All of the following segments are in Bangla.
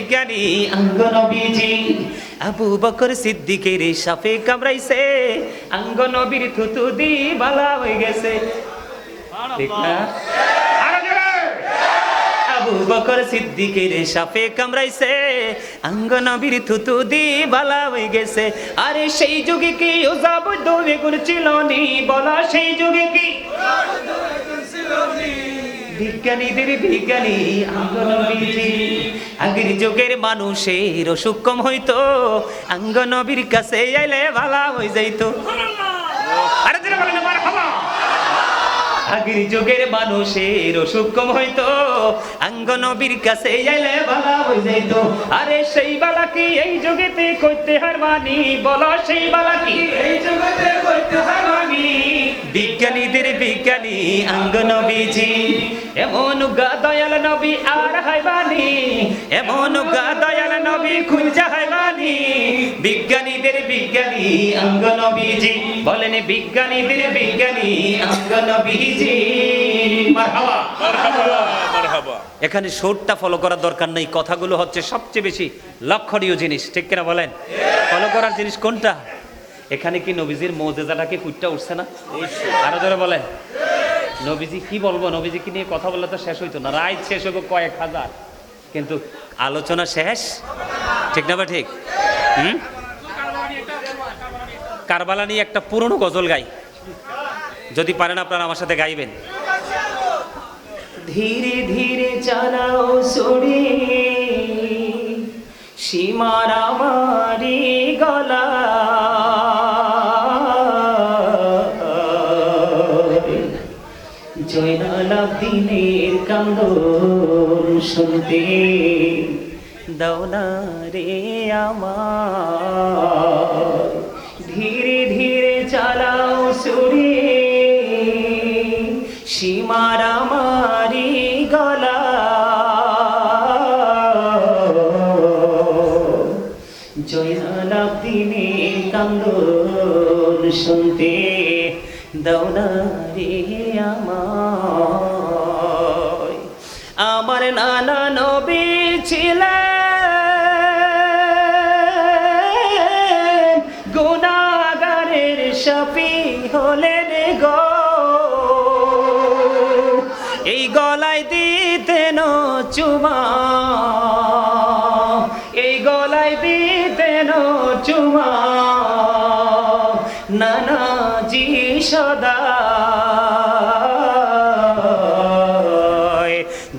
বিজ্ঞানী অঙ্গ নবীজি। আবু বকর সিদ্দিকের সাপে কামড়াইছে, অঙ্গ নবীর থুতু দি বালা হয়ে গেছে। ঠিক না? আবু বকর সিদ্দিকের সাপে কামড়াইছে, অঙ্গ নবীর থুতু দি বালা হয়ে গেছে। আরে সেই যুগে কি ওজাবুদ্দ বেগুন ছিল নি? বলা সেই যুগে কি বিজ্ঞানীদের বিজ্ঞানী অঙ্গ নবীজি। আগের যুগের মানুষের অসুখ কম হইতো, অঙ্গ নবীর কাছে আইলে ভালা হয়ে যাইতো। আরে যারা বলেন মারহাবা। আগের যুগের মানুষের অসুখ কম হইতো, অঙ্গ নবীর কাছে আইলে ভালা হয়ে যাইতো। আরে সেই বালা কি এই যুগেতে কইতে হারবানি? বলো সেই বালা কি এই যুগেতে কইতে হারবানি? বিজ্ঞানীদের বিজ্ঞানী অঙ্গ নবীজি। এমন গা দয়াল নবী আর হাইবানি, এমন গা দয়াল নবী খুঁজা হাইবানি। বিজ্ঞানীদের বিজ্ঞানী অঙ্গ নবীজি। বলেন বিজ্ঞানীদের বিজ্ঞানী অঙ্গ নবীজি। মারহাবা মারহাবা মারহাবা। এখানে সুরটা ফলো করার দরকার নেই, কথাগুলো হচ্ছে সবচেয়ে বেশি লক্ষণীয় জিনিস। ঠিক কিনা বলেন? ফলো করার জিনিস কোনটা? এখানে কি নবীজির মুজিজাটাকে ফুটটা উঠছে না? আরো ধরে বলেন নবীজি কি বলবো, নবীজিকে নিয়ে কথা বললে তো শেষ হইতো না, রাত শেষ হইব কয়েক হাজার, কিন্তু আলোচনা শেষ। ঠিক না বা ঠিক? কারবালা নিয়ে একটা পুরনো গজল গাই, যদি পারেন আপনারা আমার সাথে গাইবেন। ধীরে ধীরে চালাও সরে সীমার আমারি গলা, জয়নাল আবদিনের কান্দন শুনতে দাও না রে আমার। ধীরে ধীরে চালাও সুরে সীমার আমারি গলা, জয়নাল আবদিনের কান্দন শুনতে দাও না রে আমায়। আমার নানা নবী ছিলেন গুনাহগারের শাফি হলেন গো, এই গলায় দিতেন চুমা, এই গলায় দিতেন চুমা নানাজি সদা।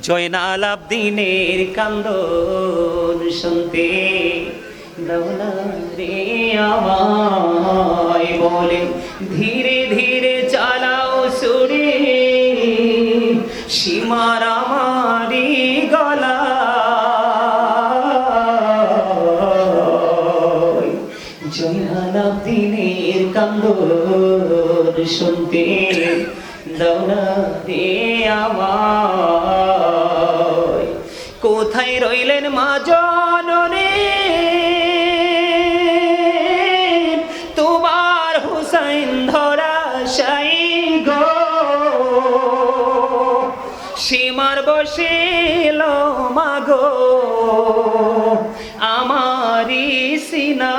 জয়নাল আবদিনের কান্দন শুনতে দাও না রে আমায়। বলে ধীরে ধীরে চালাও সুরে সীমার আমারি গলা, জয়নাল আবদিনের কান্দন শুনতে দাও না রে আমায়। কোথায় রইলেন মা জননী তোমার হুসাইন ধরা শাই গো, সীমার বসিল মাগো আমারি সিনা।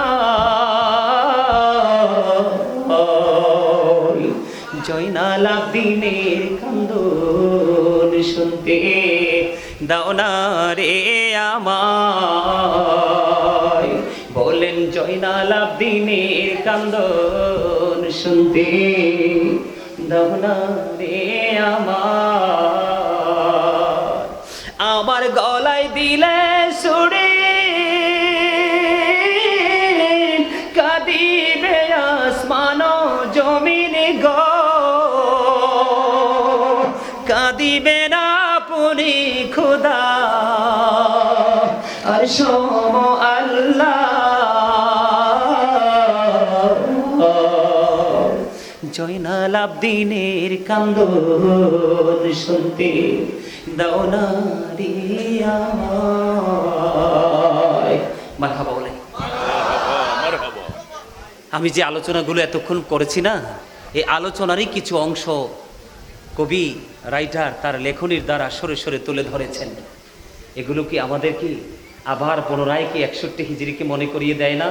জয়নাল আবদিনের কান্দন শুনতে দাও না রে আমায়। বলেন জয়নাল আবদিনের কান্দন শুনতে দাও না রে আমায়। আমার গলায় দিলে সুরে কাঁদিবে আসমান জমিন গো, কাঁদিবে না পুরি খুদা আর সোম আল্লাহ। জয়নাল আবদিনের কান্দন শুনতে দাও না রে আমায়। মারহাবা বলে। আমি যে আলোচনাগুলো এতক্ষণ করেছি না, এই আলোচনারই কিছু অংশ কবি রাইটার তার লেখনীর দ্বারা সরে সরে তুলে ধরেছেন। এগুলো কি আমাদের কি আবার পুনরায় কি 61 হিজরিকে মনে করিয়ে দেয় না?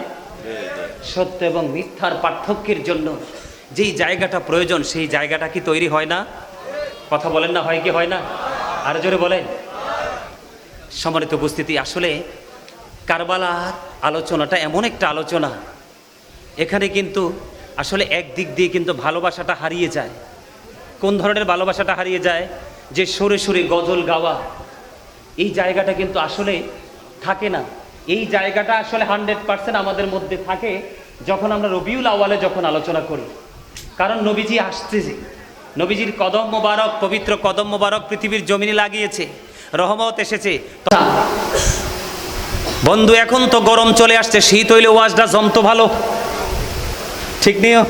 সত্য এবং মিথ্যার পার্থক্যের জন্য যেই জায়গাটা প্রয়োজন সেই জায়গাটা কি তৈরি হয় না? কথা বলেন না, হয় কি হয় না? আর জোরে বলেন। সম্মানিত উপস্থিতি, আসলে কারবালার আলোচনাটা এমন একটা আলোচনা, এখানে কিন্তু আসলে একদিক দিয়ে কিন্তু ভালোবাসাটা হারিয়ে যায়। কোন ধরনের ভালোবাসাটা হারিয়ে যায়? যে সুরে সুরে গজল গাওয়া, এই জায়গাটা কিন্তু আসলে থাকে না। এই জায়গাটা আসলে 100% আমাদের মধ্যে থাকে যখন আমরা রবিউল আউয়ালে যখন আলোচনা করি। কারণ নবীজি আসতেছে, নবীজির কদম মোবারক, পবিত্র কদম মোবারক পৃথিবীর জমিনে লাগিয়েছে, রহমত এসেছে। বন্ধু এখন তো গরম চলে আসছে, শীত হইলে ওয়াজটা জমতো ভালো, ঠিক নিও?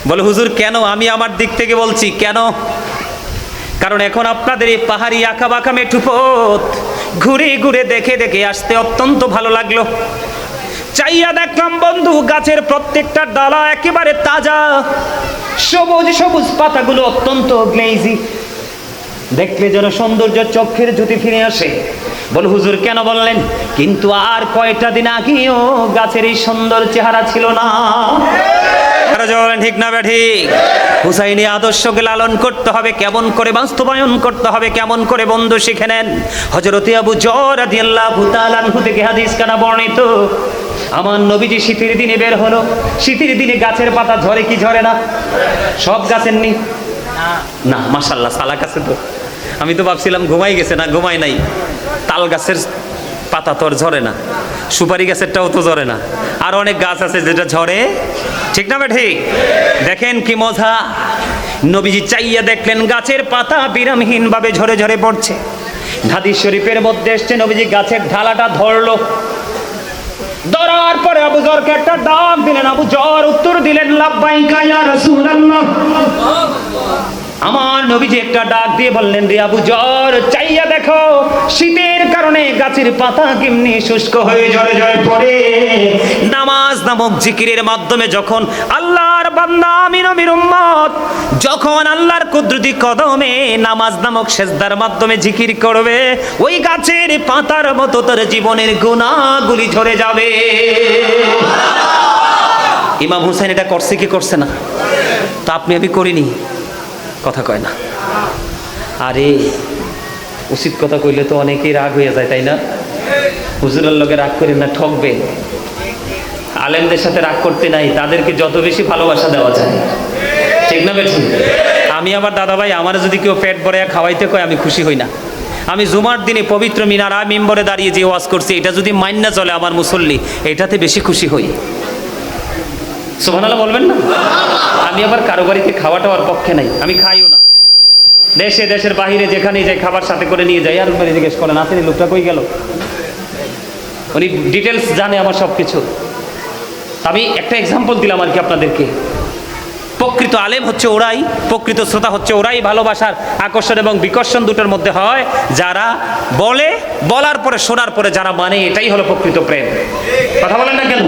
বলে হুজুর কেন? আমি আমার দিক থেকে বলছি কেন। কারণ এখন আপনাদের এই পাহাড়ি আঁকা বাঁকা মেঠু পথ ঘুরে ঘুরে দেখে দেখে আসতে অত্যন্ত ভালো লাগলো। চাইয়া দেখলাম বন্ধু, গাছের প্রত্যেকটা ডালা একেবারে তাজা, সবুজ সবুজ পাতাগুলো অত্যন্ত গ্লেজি, দেখলে যেন সৌন্দর্য চোখের জ্যোতি ফিরে আসে। বল হুজুর কেন বললেন? কিন্তু আর কয়টা দিন আগেও গাছের এই সুন্দর চেহারা ছিল না। ঠিক না ঠিক? হুসাইনি আদর্শকে লালন করতে হবে, কেমন করে বাস্তবায়ন করতে হবে, কেমন করে বন্ধু শিখে নেন। হযরতে আবু যর রাদিয়াল্লাহু তাআলা আনহু থেকে হাদিস কানা বর্ণিত, আমার নবীজি শীতের দিনে বের হলো। শীতের দিনে গাছের পাতা ঝরে কি ঝরে না? সব গাছের নি না, মাশাআল্লাহ সালাক আছে তো। আমি তো ভাবছিলাম ঘুমাই গেছে, না ঘুমাই নাই। তাল গাছের পাতা তো আর ঝরে না, সুপারি গাছেরটাও তো ঝরে না, আর অনেক গাছ আছে যেটা ঝরে, ঠিক না ঠিক? দেখেন কি মজা, নবীজি চাইয়া দেখলেন গাছের পাতা বিরামহীন ভাবে ঝরে ঝরে পড়ছে। হাদিস শরীফের মধ্যে এসছে নবীজি গাছের ঢালাটা ধরলো, ধরার পরে আবু যরকে একটা ডাক দিলেন। আবু যর উত্তর দিলেন লাব্বাইকা ইয়া রাসূলুল্লাহ। আমার নবীজি একটা ডাক দিয়ে বললেন, রে আবু যর, চাইয়া দেখো শীতের কারণে গাছের পাতা কেমনি শুষ্ক হয়ে ঝরে ঝরে পড়ে। নামাজ নামক জিকিরের মাধ্যমে যখন আল্লাহর বান্দা আমি নবীর উম্মত যখন আল্লাহর কুদরতি কদমে নামাজ নামক সেজদার মাধ্যমে জিকির করবে, ওই গাছের পাতার মতো তার জীবনের গুনাহগুলি ঝরে যাবে। ইমাম হুসাইন এটা করছে কি করছে না? তা আপনি আমি করিনি, কথা কয় না। আরে উচিত কথা কইলে তো অনেকেই রাগ হয়ে যায়, তাই না? হুজুরের লোকে রাগ করেন না, ঠকবে। আলেমদের সাথে রাগ করতে নাই, তাদেরকে যত বেশি ভালোবাসা দেওয়া যায়, ঠিক না বেঠিক? আমি আমার দাদা ভাই, আমার যদি কেউ পেট ভরে খাওয়াইতে কয় আমি খুশি হই না। আমি জুমার দিনে পবিত্র মিনারা মিম্বরে দাঁড়িয়ে যে ওয়াজ করছি, এটা যদি মাইন্না চলে আমার মুসল্লি, এটাতে বেশি খুশি হই। সুবহানাল্লাহ বলবেন না? আমি আবার কারো বাড়িতে খাওয়া টাওয়ার পক্ষে নাই, আমি খাইও না। দেশে দেশের বাহিরে যেখানেই যাই খাবার সাথে করে নিয়ে যাই। আর বাড়ি জিজ্ঞেস করেন আসেনি লোকটা কই গেল, উনি ডিটেলস জানে আমার সব কিছু। আমি একটা এক্সাম্পল দিলাম আর কি আপনাদেরকে। প্রকৃত আলেম হচ্ছে ওরাই, প্রকৃত শ্রোতা হচ্ছে ওরাই, ভালোবাসার আকর্ষণ এবং বিকর্ষণ দুটোর মধ্যে হয় যারা বলে, বলার পরে শোনার পরে যারা মানে, এটাই হলো প্রকৃত প্রেম। কথা বলেন না কেন?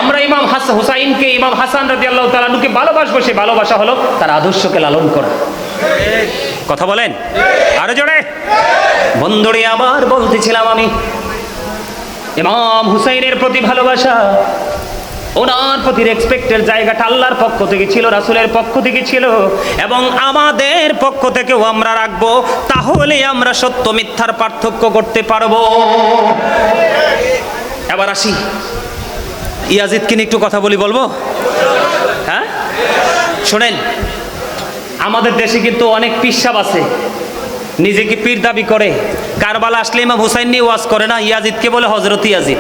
আমরা ইমাম হুসাইনকে, ইমাম হাসান রাদিয়াল্লাহু তাআলা আনহুকে ভালোবাসবো, সেই ভালোবাসা হলো তার আদর্শকে লালন করা। কথা বলেন আরো জোরে। বন্ধুরে আবার বলতেছিলাম আমি, ইমাম হুসাইনের প্রতি ভালোবাসা, ওনার প্রতি রেসপেক্টের জায়গাটা আল্লাহর পক্ষ থেকে ছিল, রাসূলের পক্ষ থেকে ছিল, এবং আমাদের পক্ষ থেকেও আমরা রাখবো। তাহলে আমরা সত্য মিথ্যার পার্থক্য করতে পারবো। এবার আসি, ইয়াজিদকে নিয়ে একটু কথা বলি, বলবো? হ্যাঁ শোনেন, আমাদের দেশে কিন্তু অনেক পিসাব আছে, নিজেকে পীর দাবি করে। কারবালা আসলে ইমাম হুসাইন নিয়ে ওয়াজ করে না, ইয়াজিদকে বলে হযরত ইয়াজিদ।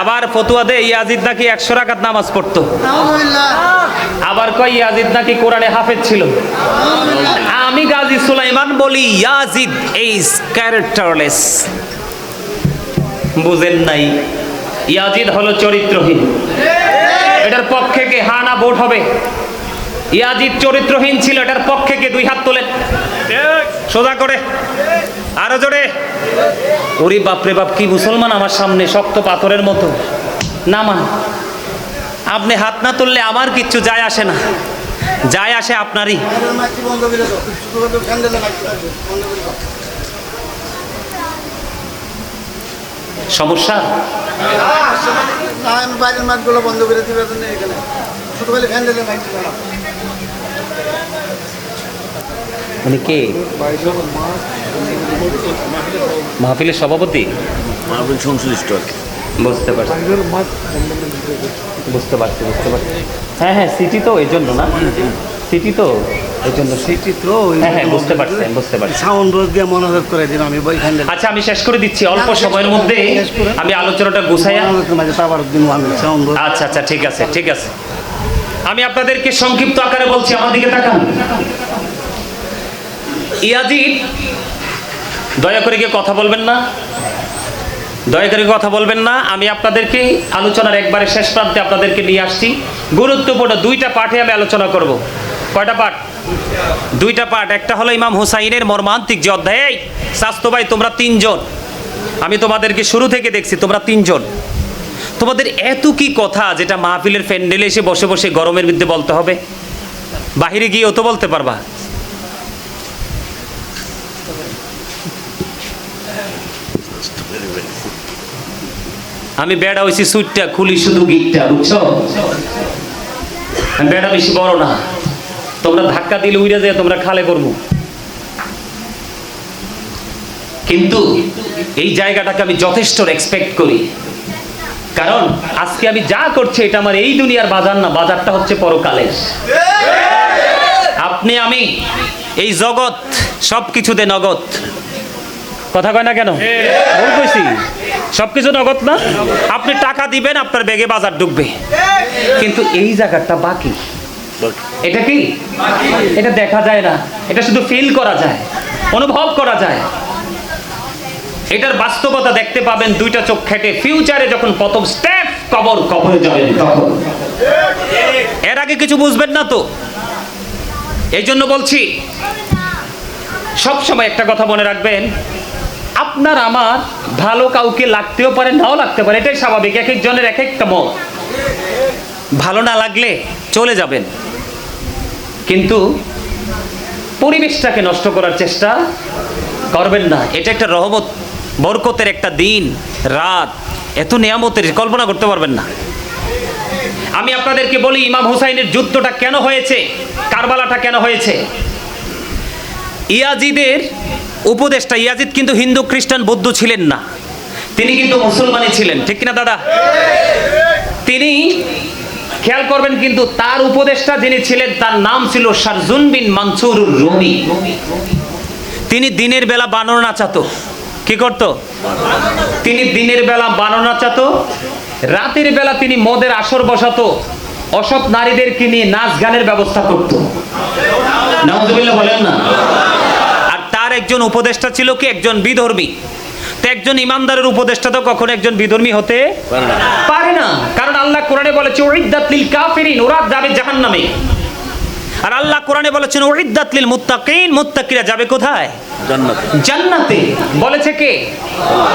আবার ফতুয়া দেয় ইয়াজিদ নাকি 100 রাকাত নামাজ পড়তো। আবার কয় ইয়াজিদ নাকি কোরআনে হাফেজ ছিল। আমি গাজী সুলাইমান বলি ইয়াজিদ ইজ ক্যারেক্টারলেস। বুঝেন নাই? ইয়াজিদ হলো চরিত্রহীন। এটার পক্ষে কে হা না ভোট হবে? ইয়াজিদ চরিত্রহীন ছিল, এটার পক্ষে কে দুই হাত তোলেন সোজা করে, আরো জোরে। ওরে বাপরে বাপ, কি মুসলমান আমার সামনে শক্ত পাথরের মতো। না মান, আপনি হাত না তুললে আমার কিচ্ছু যায় আসে না, যায় আসে আপনারই। সমস্যা? আমি বাইরের মাঠগুলো বন্ধ করে দিবে এখানে শুধু খালি ফ্যান দিলে মাইক দিবে না। মানে কে মাহফিলের সভাপতি? মাহফিল সংশ্লিষ্ট আর কি। বুঝতে পারছি বুঝতে পারছি বুঝতে পারছি। হ্যাঁ হ্যাঁ, সিটি তো এই জন্য না, সিটি তো এই জন্য। সিটি তো হ্যাঁ হ্যাঁ, বুঝতে পারছি বুঝতে পারছি। সাউন্ড বক্স দিয়ে মনোযোগ করে দিন আমি বই ফ্যান দিলে। আচ্ছা, আমি শেষ করে দিচ্ছি অল্প সময়ের মধ্যে, আমি আলোচনাটা গুছাইয়া। মাঝে তারপর দিন আমি সাউন্ড বক্স। আচ্ছা আচ্ছা, ঠিক আছে ঠিক আছে। আমি আপনাদেরকে সংক্ষিপ্ত আকারে বলছি, আমার দিকে তাকান। ইয়াজিদ, দয়া করে কি কথা বলবেন না? দয়া করে কথা বলবেন না। আমি আপনাদেরকে আলোচনার একবারে শেষ প্রান্তে আপনাদেরকে নিয়ে আসছি। গুরুত্বপূর্ণ দুইটা পাঠে আমি আলোচনা করব। কয়টা পাঠ? দুইটা পাঠ। একটা হলো ইমাম হুসাইনের মর্মান্তিক যে অধ্যায়। স্বাস্থ্য ভাই, তোমরা তিনজন, আমি তোমাদেরকে শুরু থেকে দেখছি, তোমরা তিনজন, তোমাদের এত কি কথা যেটা মাহফিলের প্যান্ডেলে এসে বসে বসে গরমের মধ্যে বলতে হবে? বাহিরে গিয়েও তো বলতে পারবা। আমি বেড়া হয়েছি সুইটটা, খুলি শুধু গিটটা, বুঝছো? আমি বেড়া বেশি বড় না, তোমরা ধাক্কা দিলে উইরা যায়, তোমরা খালে করবো। কিন্তু এই জায়গাটাকে আমি যথেষ্ট রেসপেক্ট করি, কারণ আজকে আমি যা করছি এটা আমার এই দুনিয়ার বাজার না, বাজারটা হচ্ছে পরকালের। আপনি আমি এই জগৎ সব কিছুতে নগদ। কথা কয় না কেন? ভুল কইছি? সবকিছু নগদ না? আপনি টাকা দিবেন, আপনার ব্যাগে বাজার ঢুকবে, কিন্তু এই জায়গাটা বাকি। এটা কি? এটা দেখা যায় না, এটা শুধু ফিল করা যায়, অনুভব করা যায়। এটার বাস্তবতা দেখতে পাবেন দুইটা চোখ খেটে, ফিউচারে যখন প্রথম স্টেপ কবরে যাবেন তখন। এর আগে কিছু বুঝবেন না তো। এই জন্য বলছি, সব সময় একটা কথা মনে রাখবেন, আপনার আমার ভালো কাউকে লাগতেও পারে, নাও লাগতে পারে, এটাই স্বাভাবিক। এক একজনের এক একটা মত। ভালো না লাগলে চলে যাবেন, কিন্তু পরিবেশটাকে নষ্ট করার চেষ্টা করবেন না। এটা একটা রহমত, বরকতের একটা দিন রাত, এত নিয়ামতের কল্পনা করতে পারবেন না। আমি আপনাদেরকে বলি, ইমাম হুসাইনের যুদ্ধটা কেন হয়েছে, কারবালাটা কেন হয়েছে। ইয়াজিদের উপদেশটা, ইয়াজিদ কিন্তু হিন্দু খ্রিস্টান বৌদ্ধ ছিলেন না, তিনি কিন্তু মুসলমানই ছিলেন, ঠিক কিনা দাদা? তিনি, খেয়াল করবেন, কিন্তু তার উপদেশটা যিনি ছিলেন তার নাম ছিল শারজুন বিন মানসুরুর রুমি। তিনি দিনের বেলা বানর নাচাতো। কি করত? তিনি দিনের বেলা বানর নাচাতো, রাতের বেলা তিনি মদের আসর বসাতো, অসৎ নারীদেরকে নিয়ে নাচ গানের ব্যবস্থা করত। নাউজুবিল্লাহ বলেন না? আর তার একজন উপদেষ্টা ছিল কি? একজন বিধর্মী। তো একজন ইমানদারের উপদেষ্টা তো কখনো একজন বিধর্মী হতে পারে না, কারণ আল্লাহ কোরআনে বলেছে উইদ্দাত লিল কাফিরিন, ওরা যাবে জাহান্নামে। আর আল্লাহ কোরআনে বলেছেন উইদ্দাত লিল মুত্তাকিন, মুত্তাকিরা যাবে কোথায়? জান্নাতে। জান্নাতে বলেছে কে?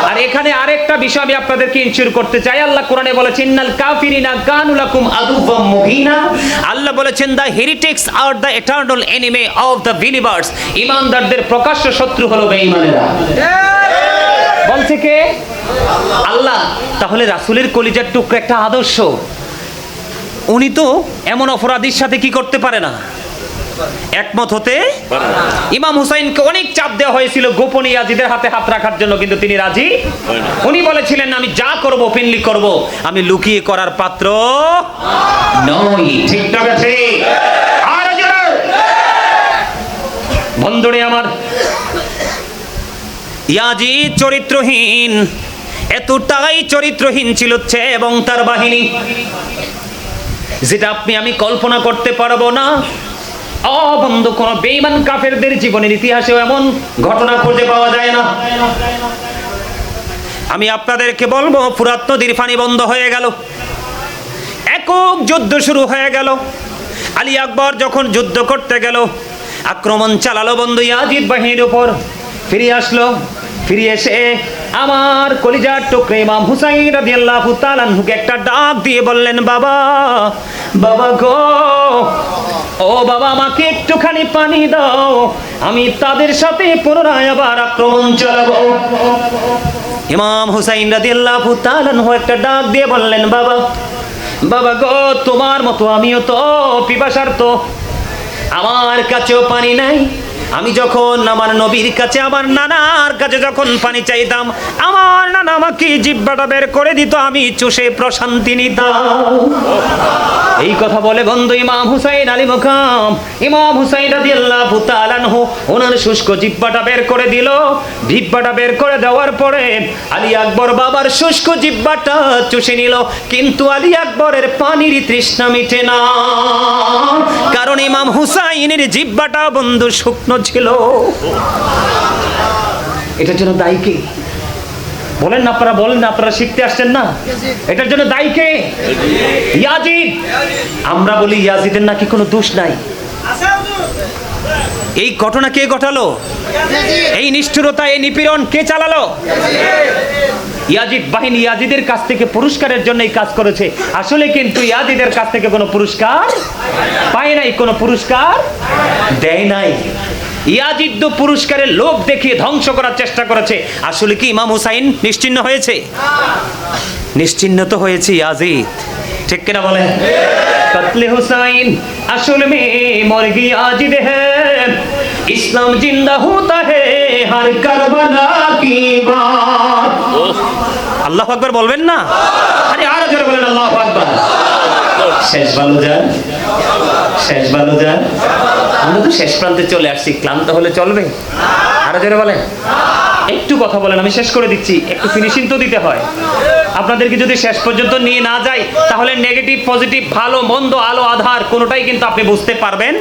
আর এখানে আরেকটা বিষয় আমি আপনাদেরকে ইনশিওর করতে চাই। আল্লাহ কোরআনে বলেছেন ইন্নাল কাফিরিনা কানু লাকুম আদুওয়াম মুবিনা। আল্লাহ বলেছেন the heretics are the eternal enemy of the believers. ঈমানদারদের প্রকাশ্য শত্রু হলো বেঈমানেরা। বলছে কে? আল্লাহ। তাহলে রাসূলের কলিজার টুকরা একটা আদর্শ, উনি তো এমন অপরাধীর সাথে কি করতে পারে না, একমত হতে। ইমাম হুসাইনকে অনেক চাপ দেওয়া হয়েছিল গোপনে ইয়াজিদের হাতে হাত রাখার জন্য, কিন্তু তিনি রাজি। উনি বলেছিলেন আমি যা করব ওপেনলি করব, আমি লুকিয়ে করার পাত্র নই। ঠিক আছে? আর বন্ধুরে আমার, ইয়াজিদ চরিত্রহীন, এতটাই চরিত্রহীন ছিল সে এবং তার বাহিনী, যেটা আপনি আমি কল্পনা করতে পারবো না। বন্ধু, কোন বেঈমান কাফেরদের জীবনের ইতিহাসেও এমন ঘটনা খুঁজে পাওয়া যায় না। আমি আপনাদেরকে বলবো, ফুরাত নদীর পানি বন্ধ হয়ে গেল, একক যুদ্ধ শুরু হয়ে গেল। আলী আকবর যখন যুদ্ধ করতে গেল, আক্রমণ চালালো বন্ধু ইয়াজিদ বাহিনীর উপর, ফিরে আসলো। ফিরে এসে আমার কলিজার টুকরা ইমাম হুসাইন রাদিয়াল্লাহু তাআলা আনহুকে একটা ডাক দিয়ে বললেন, বাবা, বাবা গো, ও বাবা, আমাকে একটুখানি পানি দাও, আমি তাদের সাথে পুনরায় আবার আক্রমণ চালাবো। ইমাম হুসাইন রাদিয়াল্লাহু তাআলা আনহু একটা ডাক দিয়ে বললেন, বাবা বাবা গো, তোমার মতো আমিও তো পিপাসার্ত, আমার কাছেও পানি নাই। আমি যখন আমার নবীর কাছে, আমার নানার কাছে যখন পানি চাইতাম, আমার নানা আমাকে জিহ্বাটা বের করে দিত, আমি চুষে প্রশান্তি নিতাম। এই কথা বলে বন্ধু ইমাম হুসাইন আলী মুকাম, ইমাম হুসাইন রাদিয়াল্লাহু তাআলা আনহু ওনার শুষ্ক জিহ্বাটা বের করে দিল। জিহ্বাটা বের করে দেওয়ার পরে আলী আকবর বাবার শুষ্ক জিহ্বাটা চুষে নিল, কিন্তু আলী আকবরের পানির তৃষ্ণা মিটে না, কারণ ইমাম হুসাইনের জিহ্বাটা বন্ধু শুকনো ছিল। এটার জন্য দায়ী কে? বলেন না আপনারা, বলেন না আপনারা, শিখতে আসছেন না? এটার জন্য দায়ী কে? ইয়াজিদ। আমরা বলি ইয়াজিদের নাকি কোনো দোষ নাই। এই ঘটনা কে ঘটালো? এই নিষ্ঠুরতা, এই নিপীড়ন কে চালালো? ইয়াজিদ বাহিনী ইয়াজিদের কাছ থেকে পুরস্কারের জন্য এই কাজ করেছে। আসলে কিন্তু ইয়াজিদের কাছ থেকে কোনো পুরস্কার পায় নাই, কোনো পুরস্কার দেয় নাই। ইয়াজিদ পুরস্কারের লোভ দেখিয়ে ধ্বংস করার চেষ্টা করেছে। আসলে কি ইমাম হুসাইন নিশ্চিহ্ন হয়েছে? নিশ্চিহ্ন তো হয়েছে ইয়াজিদ, ঠিক কিনা বলেন? কতলে হুসাইন আসল মে মর গই ইয়াজিদ হ্যায়, ইসলাম জিন্দা হোতা হ্যায় হর কারবালা কি বাত। আল্লাহু আকবার বলবেন না? আরে আরো জোরে বলেন আল্লাহু আকবার। শেষ বালুজান, শেষ বালুজান। আমরা তো শেষ প্রান্তে চলে আসছি, ক্লান্ত হলে চলবে? আরো জোরে বলেন। একটু কথা বলেন, আমি শেষ করে দিচ্ছি। একটু ফিনিশিং তো দিতে হয়। আপনাদেরকে যদি শেষ পর্যন্ত নিয়ে না যাই, তাহলে নেগেটিভ পজিটিভ, ভালো মন্দ, আলো আধার কোনোটাই কিন্তু আপনি বুঝতে পারবেন,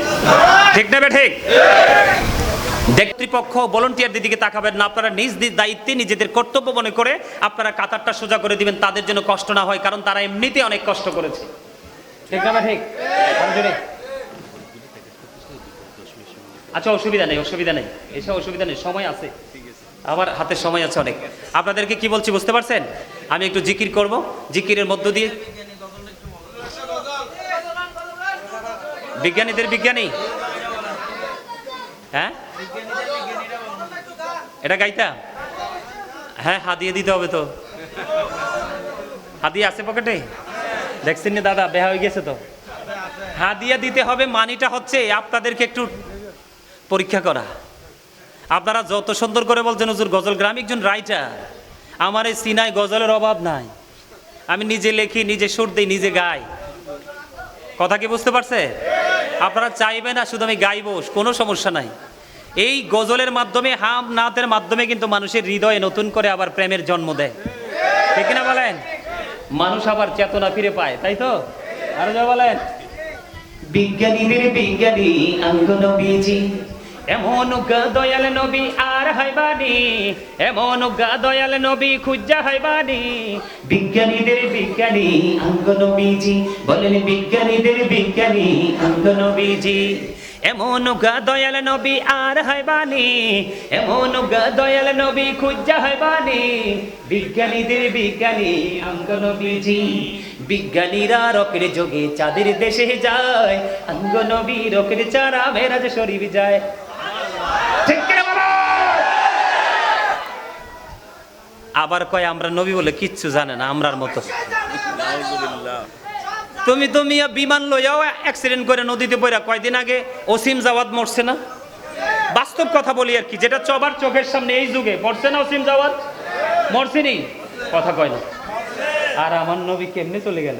ঠিক না? ঠিক। কর্তৃপক্ষ ভলান্টিয়ারদের দিকে তাকাবেন না, আপনারা নিজ দায়িত্বে নিজেদের কর্তব্য মনে করে আপনারা কাতারটা সোজা করে দিবেন, তাদের জন্য কষ্ট না হয়, কারণ তারা এমনিতে অনেক কষ্ট করেছে, ঠিক না? ঠিক। আচ্ছা, অসুবিধা নেই, অসুবিধা নেই, এসব অসুবিধা নেই, সময় আছে, আমার হাতে সময় আছে অনেক। আপনাদেরকে কি বলছি বুঝতে পারছেন? আমি একটু জিকির করব, জিকিরের মধ্য দিয়ে বিজ্ঞানীদের বিজ্ঞানী, হ্যাঁ এটা গাইতা, হ্যাঁ হাদিয়ে দিতে হবে তো। হাদিয়া আছে পকেটে? দেখছেন না দাদা, বেহা হয়ে গেছে তো। হাদিয়া দিতে হবে, মানিটা হচ্ছে আপনাদেরকে একটু পরীক্ষা করা। আপনারা যত সুন্দর করে বলছেন হুজুর গজল, গ্রামে একজন রাইটার, আমার এই সিনায় গজলের অভাব নাই, আমি নিজে লেখি, নিজে সুর দিই, নিজে গাই। কথা কি বুঝতে পারছে? আপনারা চাইবেন না শুধু আমি গাইবো, কোনো সমস্যা নাই। এই গজলের মাধ্যমে, হাম নাতের মাধ্যমে কিন্তু মানুষের হৃদয়ে নতুন করে আবার প্রেমের জন্ম দেয়, ঠিক না বলেন? মানুষ আবার চেতনা ফিরে পায়, তাই তো? আরো যা বলেন। বিজ্ঞানীদের বিজ্ঞানী আঙ্গ নবীজি, এমন দয়াল নবী আর হইবানি, এমন দয়াল নবী খুঁজা হইবানি। বিজ্ঞানীদের বিজ্ঞানী আঙ্গ নবীজি, বলেন বিজ্ঞানীদের বিজ্ঞানী আঙ্গ নবীজি, এমন দয়াল নবী আর হইবানি, এমন দয়াল নবী খুঁজা হইবানি। বিজ্ঞানীদের বিজ্ঞানী আঙ্গ নবীজি, বিজ্ঞানীরা রকের যোগে চাঁদের দেশে যায়, আঙ্গ নবী রকের চারা মেরাজ শরীফ যায়। আবার কয় আমরা নবী বলে কিচ্ছু জানে না, আমরার মতো। তুমি তো মিয়া বিমান লইয়াও অ্যাক্সিডেন্ট করে নদীতে পড়া, কয়দিন আগে ওসিম জাওয়াদ মরছে না? বাস্তব কথা বলি আর কি, যেটা সবার চোখের সামনে এই যুগে পড়ছে না। ওসিম জাওয়াদ মরছেনি, কথা কয় না। আর আমার নবী কেমনে চলে গেল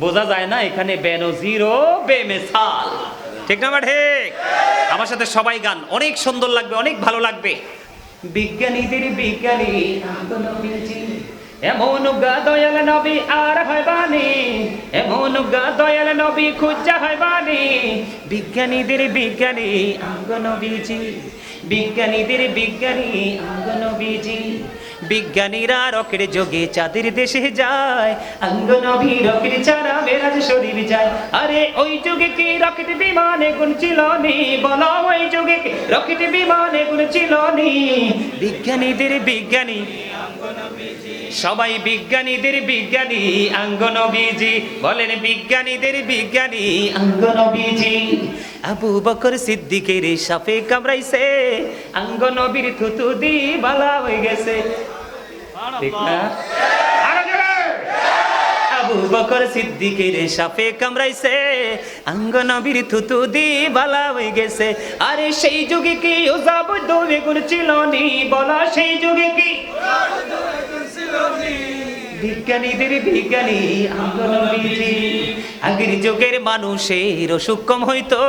বোঝা যায় না। এখানে বেনজির ও বেমিসাল, ঠিক না? ঠিক। আমার সাথে সবাই গান, অনেক সুন্দর লাগবে, অনেক ভালো লাগবে। বিজ্ঞানীদের বিজ্ঞানী নবীজি, এমন দয়াল নবী আর হইবানি, এমন দয়াল নবী খুঁজা হইবানি। বিজ্ঞানীদের বিজ্ঞানী আঙ্গ নবীজি, বিজ্ঞানীদের বিজ্ঞানী আঙ্গ নবীজি। বিজ্ঞানীরা রকের যোগে চাঁদের দেশে যায়, আঙ্গ নবী রকের চারা মেরাজ শরীফ যায়। আরে ওই যুগে কি রকেট বিমানে গুণ ছিল নি? বলো ওই যুগে কি রকেট বিমানে গুণ ছিল নি? বিজ্ঞানীদের বিজ্ঞানী আঙ্গ নবীজি, সবাই বিজ্ঞানীদের বিজ্ঞানী আঙ্গ নবীজি, বলেন বিজ্ঞানীদের বিজ্ঞানী আঙ্গ নবীজি। আবু বকর সিদ্দিকের সাপে কামড়াইছে, আঙ্গ নবীর থুতু দি বালা হয়ে গেছে। ঠিক না? আরো জোরে। আবু বকর সিদ্দিকের সাপে কামড়াইছে, আঙ্গ নবীর থুতু দি বালা হয়ে গেছে। আরে সেই যুগে কি ওজাব দৌড়ে গুণ ছিল নি, বলা সেই যুগে কি বিজ্ঞানীদের বিজ্ঞানী আঙ্গ নবীজি। আগের যুগের মানুষের অসুখ কম হইতো,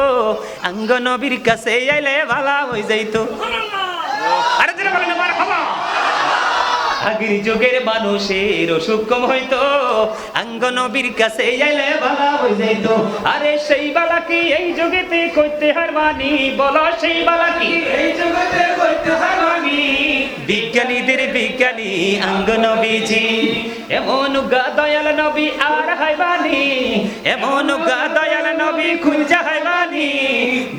আঙ্গ নবীর কাছে আইলে ভালা হয়ে যাইতো। আরে যারা বলেন মারহাবা। আগের যুগের মানুষের অসুখ কম হইতো, আঙ্গ নবীর কাছে আইলে ভালা হয়ে যাইতো। আরে সেই বালা কি এই যুগেতে কইতে হারবানি, বলো সেই বালা কি এই যুগেতে কইতে হারবানি। বিজ্ঞানীদের বিজ্ঞানী আঙ্গ নবীজি, এমন গা দয়াল নবী আর হাইবানি, এমন গা দয়াল নবী খুঁজা হাইবানি।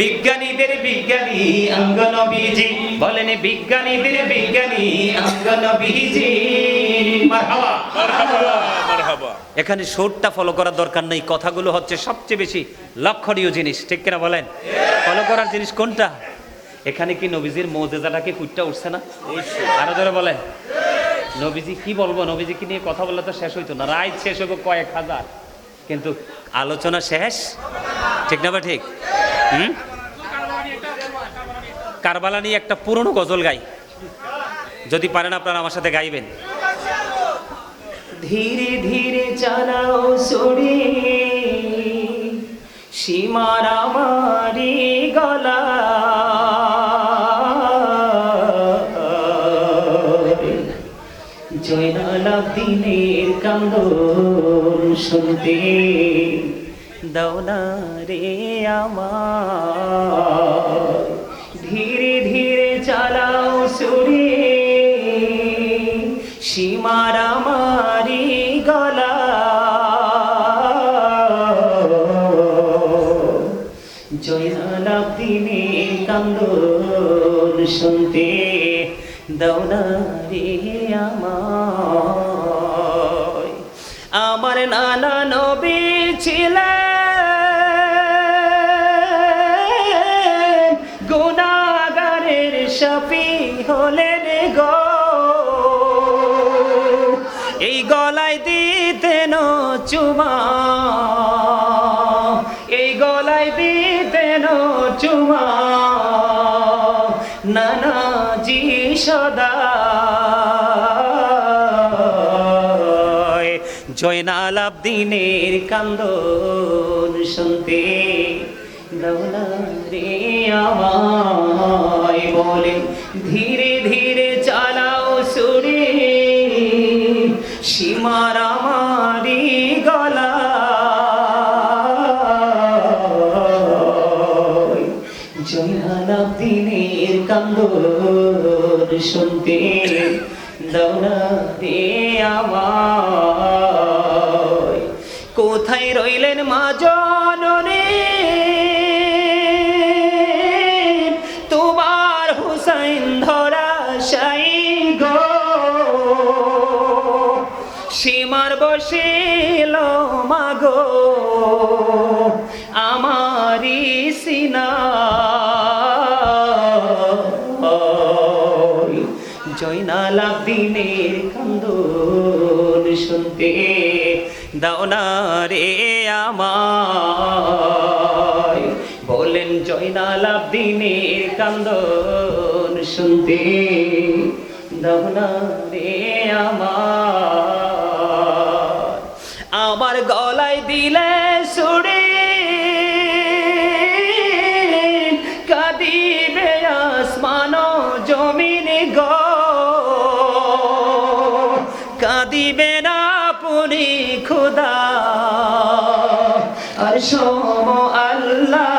বিজ্ঞানীদের বিজ্ঞানী আঙ্গ নবীজি, বলেন বিজ্ঞানীদের বিজ্ঞানী আঙ্গ নবীজি। মারহাবা মারহাবা মারহাবা। এখানে সুরটা ফলো করার দরকার নেই, কথাগুলো হচ্ছে সবচেয়ে বেশি লক্ষণীয় জিনিস, ঠিক কিনা বলেন? ফলো করার জিনিস কোনটা? এখানে কি নবীজির মৌজেজাটাকে ফুটটা উঠছে না? আরো ধরে বলেন নবীজি কি বলবো, নবীজিকে নিয়ে কথা বললে তো শেষ হইতো না, রাত শেষ হইব কয়েক হাজার, কিন্তু আলোচনা শেষ, ঠিক না বা ঠিক? কারবালা নিয়ে একটা পুরনো গজল গাই, যদি পারেন আপনারা আমার সাথে গাইবেন। ধীরে ধীরে চালাও সরে সীমার আমারি গলা, জয়নাল আবদিনের কান্দন শুনতে দাও না রে আমার। ধীরে ধীরে চালাও সুরে সীমার আমারি গলা, জয়নাল আবদিনের কান্দন শুনতে দাও না রে আমায়। আমার নানা নবী ছিলেন গুনাহগারের শফি হলেন গো, এই গলায় দিতেন চুমা, এই গলায় দিতেন চুমা নানাজি সদা। জয়নাল আবদিনের কান্দন শুনতে দাও না রে আমায়, বলে ধীরে ধীরে চালাও সুরে সীমার আমারি গলা, জয়নাল আবদিনের কান্দন শুনতে দাও না রে আমায়। কোথায় রইলেন মা জননী তোমার হুসাইন ধরা শাই গো, সীমার বসিল মাগো আমারি সিনা, জয়নাল আবদিনের কান্দন শুনতে দাও না রে আমায়, বলেন জয়নাল আবদিনের কান্দন শুনতে দাও না রে আমায়। আমার গলায় দিলে সুরে কাঁদিবে আসমান জমিন গো, কাঁদিবে না পুরি খুদা আর সম আল্লাহ।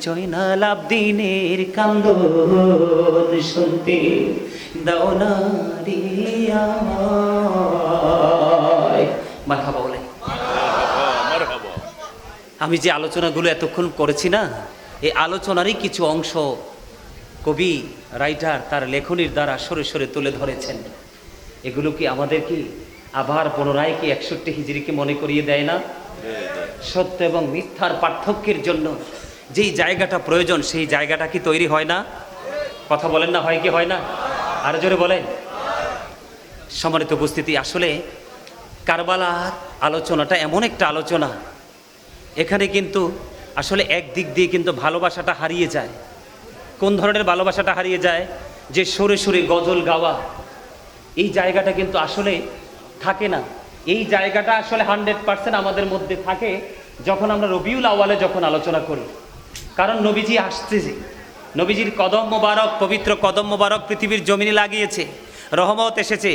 জয়নাল আবদিনের কান্দন শুনতে দাও না রে আমায়। মারহাবা বলে। আমি যে আলোচনাগুলো এতক্ষণ করেছি না, এই আলোচনারই কিছু অংশ কবি রাইটার তার লেখনীর দ্বারা সরে সরে তুলে ধরেছেন। এগুলো কি আমাদের কি আবার পুনরায় কি 61 হিজরিকে মনে করিয়ে দেয় না? সত্য এবং মিথ্যার পার্থক্যের জন্য যেই জায়গাটা প্রয়োজন সেই জায়গাটা কি তৈরি হয় না? কথা বলেন না, হয় কি হয় না? আরো জোরে বলেন। সম্মানিত উপস্থিতি, আসলে কারবালার আলোচনাটা এমন একটা আলোচনা, এখানে কিন্তু আসলে একদিক দিয়ে কিন্তু ভালোবাসাটা হারিয়ে যায়। কোন ধরনের ভালোবাসাটা হারিয়ে যায়? যে সুরে সুরে গজল গাওয়া, এই জায়গাটা কিন্তু আসলে থাকে না। এই জায়গাটা আসলে 100% আমাদের মধ্যে থাকে যখন আমরা রবিউল আউয়ালে যখন আলোচনা করি। কারণ নবীজি আসতেছে, নবীজির কদম মোবারক, পবিত্র কদম মোবারক পৃথিবীর জমিনে লাগিয়েছে, রহমত এসেছে।